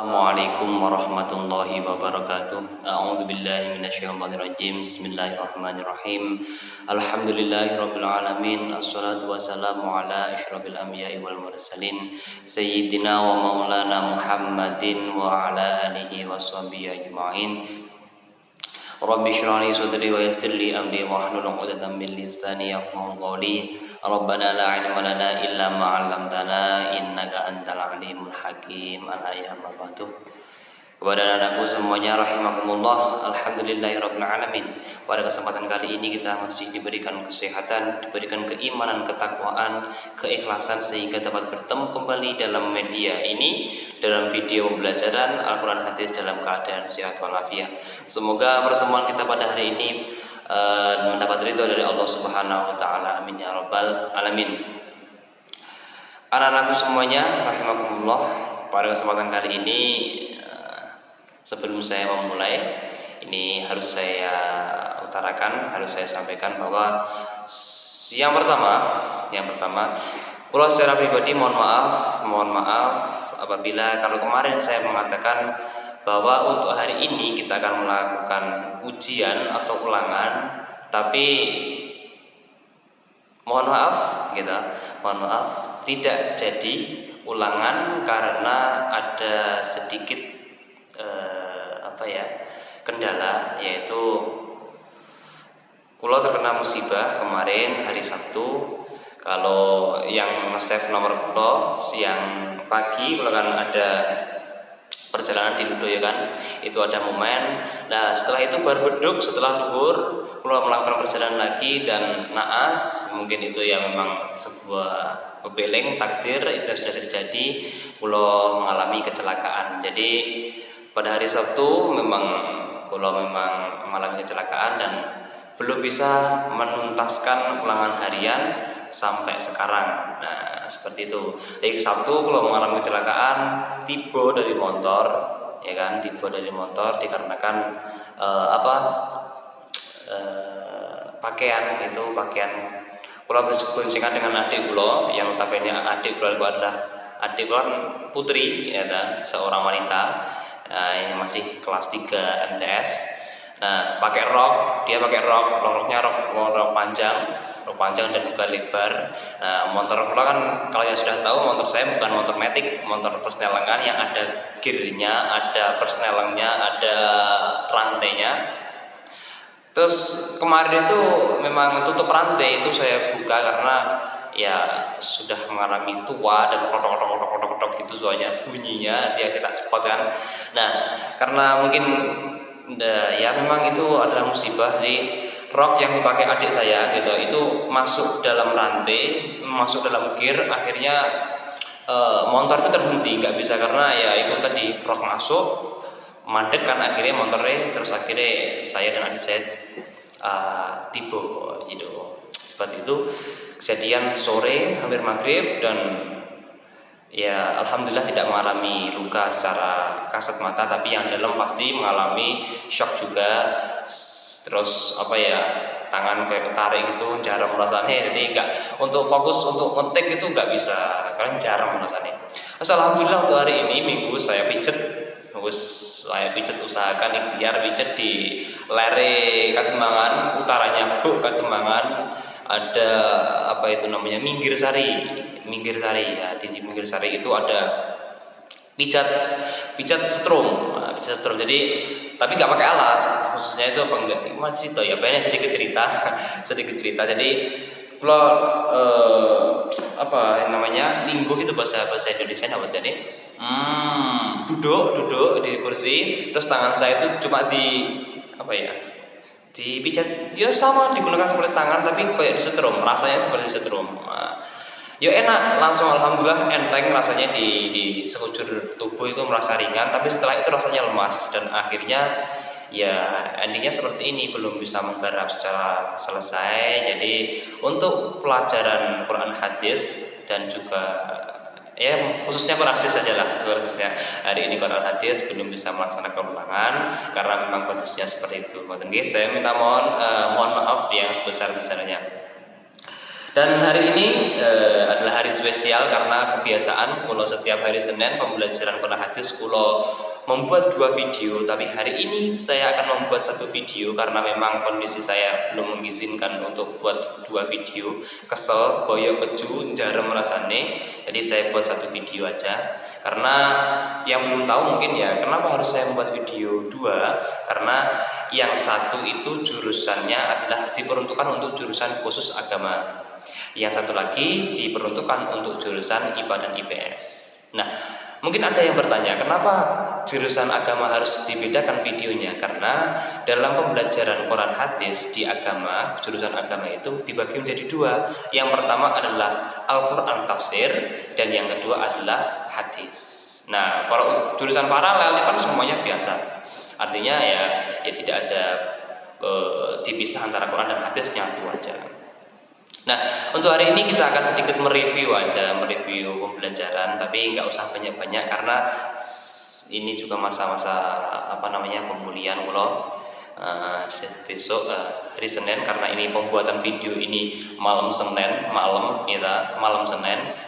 Assalamualaikum warahmatullahi wabarakatuh. A'udzu billahi minasyaitonir rajim. Bismillahirrahmanirrahim. Alhamdulillahirabbil alamin. Assalatu wassalamu ala asyrofil anbiya'i wal mursalin sayyidina wa maulana Muhammadin wa ala alihi washabihi ajmain. Rabbi shrah li sadri wa yassir li amri wahlul 'uqdatam min lisani yafqahu qawli. Rabbana la 'ilma lana illa ma 'allamtana innaka antal alimul hakim. Al-ayat mabatu. Kepada anakku semuanya rahimakumullah, alhamdulillahirabbil alamin. Pada kesempatan kali ini kita masih diberikan kesehatan, diberikan keimanan, ketakwaan, keikhlasan sehingga dapat bertemu kembali dalam media ini, dalam video pembelajaran Al-Qur'an hadis dalam keadaan sehat walafiat. Semoga pertemuan kita pada hari ini mendapat ridho dari Allah Subhanahu wa taala. Amin ya rabbal alamin. Anak-anakku semuanya rahimakumullah, pada kesempatan kali ini sebelum saya memulai, ini harus saya utarakan, harus saya sampaikan bahwa yang pertama, kalau secara pribadi mohon maaf apabila kalau kemarin saya mengatakan bahwa untuk hari ini kita akan melakukan ujian atau ulangan, tapi mohon maaf tidak jadi ulangan karena ada sedikit kendala, yaitu kulo terkena musibah kemarin hari Sabtu. Kalau yang nge-save nomor kulo siang pagi, kulo kan ada perjalanan di Ludo ya kan, itu ada momen. Nah setelah itu baru beduk, setelah luhur kulo melakukan perjalanan lagi dan naas, mungkin itu ya memang sebuah pebeleng takdir, itu sudah terjadi. Kulo mengalami kecelakaan. Jadi pada hari Sabtu kulo memang mengalami kecelakaan dan belum bisa menuntaskan ulangan harian sampai sekarang. Nah seperti itu. Jadi Sabtu kulo mengalami kecelakaan, tiba dari motor dikarenakan pakaian kulo bersinggungan dengan adik kulo, yang notabene adik kulo adalah putri ya kan, seorang wanita. Ini masih kelas 3 MTS. Nah, dia pakai roknya rok panjang dan juga lebar. Nah, motor pula kan kalau yang sudah tahu, motor saya bukan motor matic, motor persnelengan yang ada gearnya, ada persnelengnya, ada rantainya. Terus kemarin itu memang tutup rantai itu saya buka karena ya sudah mengalami tua dan kodok gitu soalnya bunyinya dia tidak cepat kan. Nah karena mungkin ya memang itu adalah musibah. Di rok yang dipakai adik saya gitu itu masuk dalam rantai, masuk dalam gear, akhirnya motor itu terhenti, nggak bisa karena ya itu tadi rok masuk mandek kan, akhirnya motornya, terus akhirnya saya dan adik saya tiba gitu. Seperti itu kejadian sore hampir maghrib, dan ya alhamdulillah tidak mengalami luka secara kasat mata, tapi yang dalam pasti mengalami shock juga. Terus tangan kayak ketarik gitu, jarang rasanya, jadi nggak untuk fokus untuk ngetik itu nggak bisa, kalian jarang rasanya. Alhamdulillah untuk hari ini Minggu saya pijet usahakan ikhtiar pijet di lere Katembangan, utaranya Katembangan. Ada Minggir Sari ya. Di Minggir Sari itu ada pijat setrum. Jadi tapi nggak pakai alat, khususnya itu gimana cerita ya, banyak sedikit cerita. Jadi kalau lingguh itu bahasa Indonesia apa tadi? Duduk di kursi, terus tangan saya itu cuma dipijat, ya sama digunakan seperti tangan tapi kayak disetrum, rasanya seperti disetrum. Ya enak, langsung alhamdulillah enteng rasanya, di sekujur tubuh itu merasa ringan, tapi setelah itu rasanya lemas, dan akhirnya ya endingnya seperti ini, belum bisa menggarap secara selesai. Jadi untuk pelajaran Quran hadis dan juga ya khususnya Quran hadis sajalah, khususnya hari ini Quran hadis belum bisa melaksanakan ulangan karena memang kondisinya seperti itu. Saya minta mohon maaf yang sebesar-besarnya. Dan hari ini adalah hari spesial karena kebiasaan kalau setiap hari Senin pembelajaran Quran hadis kalau membuat 2 video, tapi hari ini saya akan membuat 1 video karena memang kondisi saya belum mengizinkan untuk buat 2 video. Kesel, boyok keju, jarem rasane. Jadi saya buat 1 video aja. Karena yang belum tahu mungkin ya, kenapa harus saya membuat video 2? Karena yang satu itu jurusannya adalah diperuntukkan untuk jurusan khusus agama. Yang satu lagi diperuntukkan untuk jurusan IPA dan IPS. Nah, mungkin ada yang bertanya, kenapa jurusan agama harus dibedakan videonya? Karena dalam pembelajaran Quran hadis di agama, jurusan agama itu dibagi menjadi 2. Yang pertama adalah Al-Quran tafsir, dan yang kedua adalah hadis. Nah, kalau jurusan paralel itu kan semuanya biasa. Artinya ya tidak ada dipisah antara Quran dan hadis, nyatu aja. Nah, untuk hari ini kita akan sedikit mereview pembelajaran, tapi nggak usah banyak-banyak karena ini juga masa-masa pemulihan kalau besok hari Senin, karena ini pembuatan video ini malam Senin,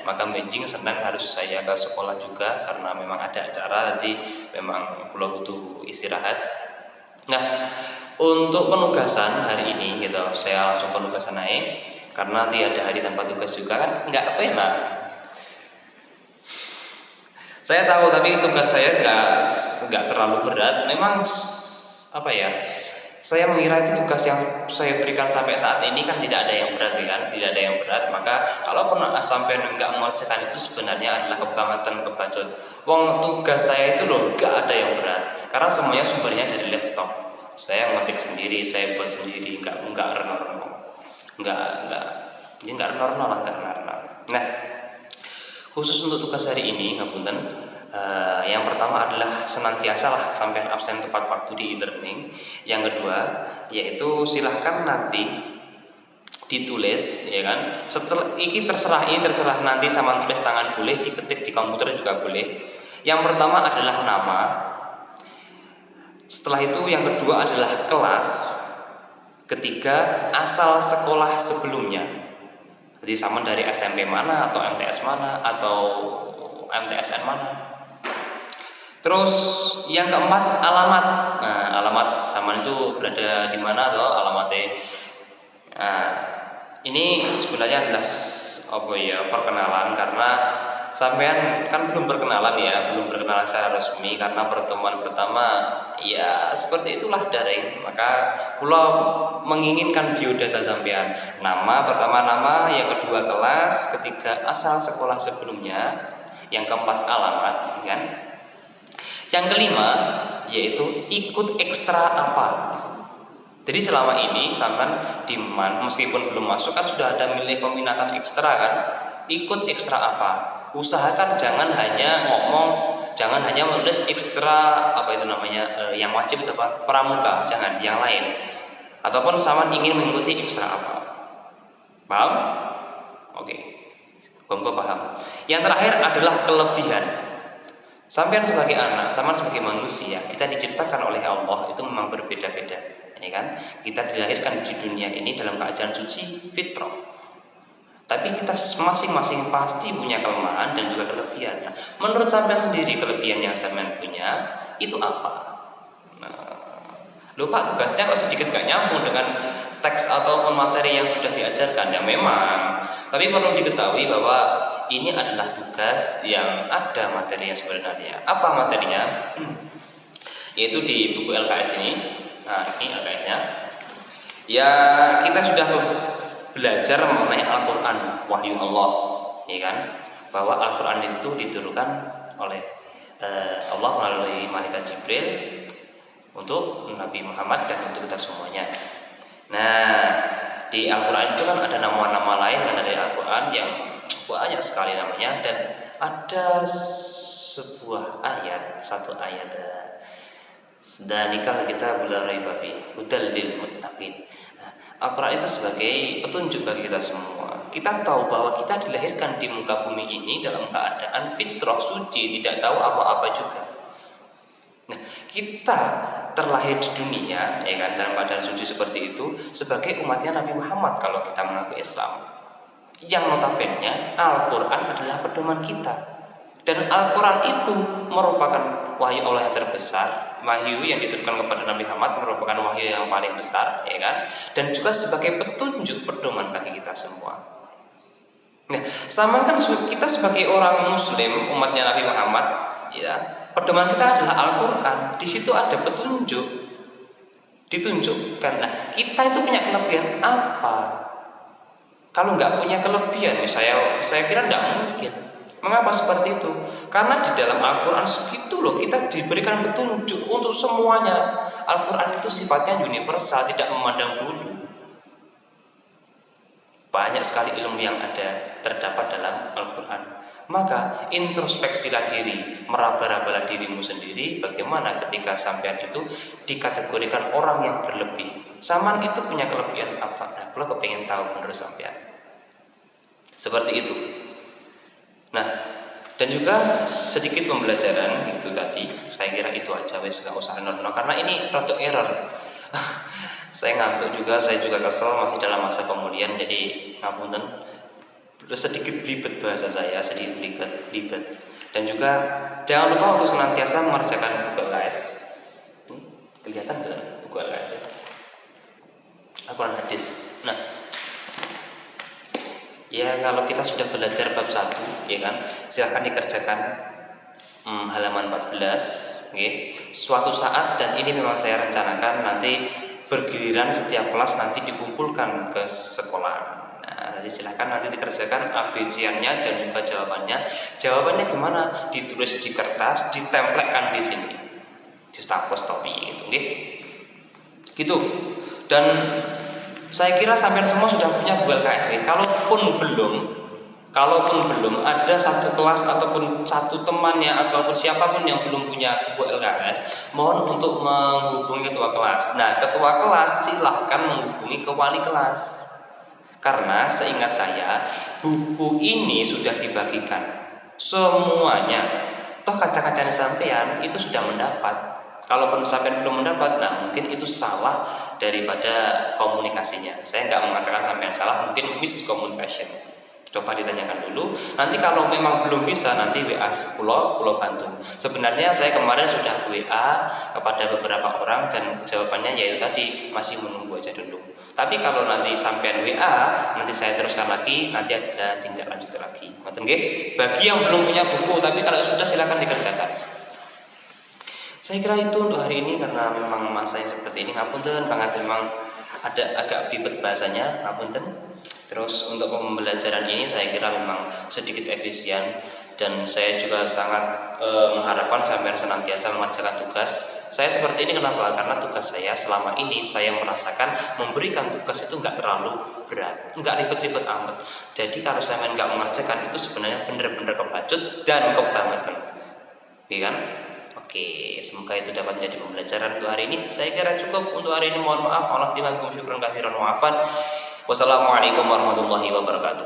maka benjing Senin harus saya ke sekolah juga karena memang ada acara, jadi memang kalau butuh istirahat. Nah, untuk penugasan hari ini saya langsung penugasan naik. Karena tiada hari tanpa tugas juga kan nggak enak. Saya tahu, tapi tugas saya nggak terlalu berat. Memang saya mengira itu tugas yang saya berikan sampai saat ini kan tidak ada yang berat tidak ada yang berat. Maka kalau pernah sampai nggak mengerjakan itu sebenarnya adalah kebangetan, kebacot. Wong tugas saya itu loh nggak ada yang berat karena semuanya sumbernya dari laptop. Saya ngetik sendiri, saya buat sendiri, nggak reno-reno. Enggak normal. Nah, khusus untuk tugas hari ini ngapunten, yang pertama adalah senantiasa lah sampai absen tepat waktu di e-learning. Yang kedua yaitu silahkan nanti ditulis, ya kan. Setelah ini terserah nanti sama tulis tangan boleh, diketik di komputer juga boleh. Yang pertama adalah nama. Setelah itu yang kedua adalah kelas. Ketiga, asal sekolah sebelumnya. Jadi sama dari SMP mana atau MTS mana atau MTSN mana. Terus yang keempat, alamat. Nah, alamat sama itu berada di mana atau alamatnya. Nah, ini sebenarnya adalah perkenalan, karena sampean kan belum berkenalan secara resmi karena pertemuan pertama ya seperti itulah daring. Maka kula menginginkan biodata sampean, nama pertama nama, yang kedua kelas, ketiga asal sekolah sebelumnya, yang keempat alamat, kan? Yang kelima yaitu ikut ekstra apa. Jadi selama ini sampean diman meskipun belum masuk kan sudah ada milih peminatan ekstra kan? Ikut ekstra apa? Usahakan jangan hanya menulis ekstra yang wajib itu pramuka, jangan yang lain. Ataupun sama ingin mengikuti ekstra apa? Paham? Oke. Gua paham. Yang terakhir adalah kelebihan. Sampean sebagai anak, sama sebagai manusia, kita diciptakan oleh Allah itu memang berbeda-beda, ya kan? Kita dilahirkan di dunia ini dalam keadaan suci, fitrah. Tapi kita masing-masing pasti punya kelemahan dan juga kelebihan. Nah, menurut sampean sendiri kelebihan yang sampean punya itu apa? Lupa tugasnya kok sedikit gak nyambung dengan teks ataupun materi yang sudah diajarkan. Ya memang, tapi perlu diketahui bahwa ini adalah tugas yang ada materinya sebenarnya. Apa materinya? Yaitu di buku LKS ini. Nah, ini LKS-nya. Ya, kita sudah belajar mengenai Al-Quran, wahyu Allah, ya kan? Bahwa Al-Quran itu diturunkan oleh Allah melalui malaikat Jibril untuk Nabi Muhammad dan untuk kita semuanya. Nah, di Al-Quran itu kan ada nama-nama lain kan, ada Al-Quran yang banyak sekali namanya, dan ada satu ayat Danikal kita bularai bafi hudal lil muttaqin. Al-Quran itu sebagai petunjuk bagi kita semua. Kita tahu bahwa kita dilahirkan di muka bumi ini dalam keadaan fitrah suci, tidak tahu apa-apa juga. Nah, kita terlahir di dunia, ya kan, dalam keadaan suci seperti itu sebagai umatnya Nabi Muhammad kalau kita mengaku Islam. yang notabene Al-Quran adalah pedoman kita, dan Al-Quran itu merupakan wahyu Allah yang terbesar, wahyu yang diturunkan kepada Nabi Muhammad merupakan wahyu yang paling besar, ya kan, dan juga sebagai petunjuk pedoman bagi kita semua. Nah, sama kan kita sebagai orang Muslim, umatnya Nabi Muhammad, ya, pedoman kita adalah Al-Quran. Di situ ada petunjuk, ditunjukkan. Nah, kita itu punya kelebihan apa? Kalau nggak punya kelebihan, saya kira nggak mungkin. Mengapa seperti itu? Karena di dalam Al-Quran segitu loh, kita diberikan petunjuk untuk semuanya. Al-Quran itu sifatnya universal, tidak memandang bulu. Banyak sekali ilmu yang ada terdapat dalam Al-Quran. Maka introspeksilah diri, meraba-rabalah dirimu sendiri. Bagaimana ketika sampean itu dikategorikan orang yang berlebih? Saman itu punya kelebihan apa? Nah, kalau kepingin tahu menurut sampean, seperti itu. Nah, dan juga sedikit pembelajaran itu tadi, saya kira itu aja, wes nggak usah nono karena ini rada error. Saya ngantuk juga, saya juga kesel, masih dalam masa pemulihan, jadi ngapunten. Sedikit belibet bahasa saya, sedikit belibet. Dan juga jangan lupa untuk senantiasa mengerjakan Google LKS. Kelihatan nggak Google LKS ya? Al-Quran hadis. Nah, ya kalau kita sudah belajar bab 1, ya kan, silahkan dikerjakan halaman 14, okay. Suatu saat, dan ini memang saya rencanakan nanti bergiliran setiap kelas nanti dikumpulkan ke sekolah. Nah, jadi silahkan nanti dikerjakan ABC-nya dan juga jawabannya. Jawabannya gimana? Ditulis di kertas, ditempelkan di sini, di staples topi gitu, okay. Gitu. Dan saya kira sampai semua sudah punya Google KS. Kalaupun belum ada satu kelas ataupun satu temannya ataupun siapapun yang belum punya buku LKS, mohon untuk menghubungi ketua kelas. Nah, ketua kelas silahkan menghubungi ke wali kelas. Karena seingat saya, buku ini sudah dibagikan semuanya. Toh kaca-kacanya sampean itu sudah mendapat. Kalaupun sampean belum mendapat, nah mungkin itu salah daripada komunikasinya. Saya nggak mengatakan sampean salah, mungkin miscommunication. Coba ditanyakan dulu. Nanti kalau memang belum bisa, nanti WA pulau bantu. Sebenarnya saya kemarin sudah WA kepada beberapa orang dan jawabannya yaitu tadi masih menunggu aja dulu. Tapi kalau nanti sampean WA, nanti saya teruskan lagi, nanti ada tindak lanjut lagi. Ngoten nggih? Bagi yang belum punya buku, tapi kalau sudah silakan dikerjakan. Saya kira itu untuk hari ini, karena memang masa yang seperti ini, ngapunten karena memang ada agak ribet bahasanya, ngapunten. Terus untuk pembelajaran ini saya kira memang sedikit efisien, dan saya juga sangat mengharapkan sampai senantiasa mengerjakan tugas. Saya seperti ini kenapa? Karena tugas saya selama ini saya merasakan memberikan tugas itu nggak terlalu berat, nggak ribet-ribet amat. Jadi kalau saya nggak mengerjakan itu sebenarnya benar-benar kebacut dan kebangetan, ya kan? Oke, semoga itu dapat menjadi pembelajaran untuk hari ini. Saya kira cukup untuk hari ini. Mohon maaf, Allah syukran katsiran wa afan. Wassalamualaikum warahmatullahi wabarakatuh.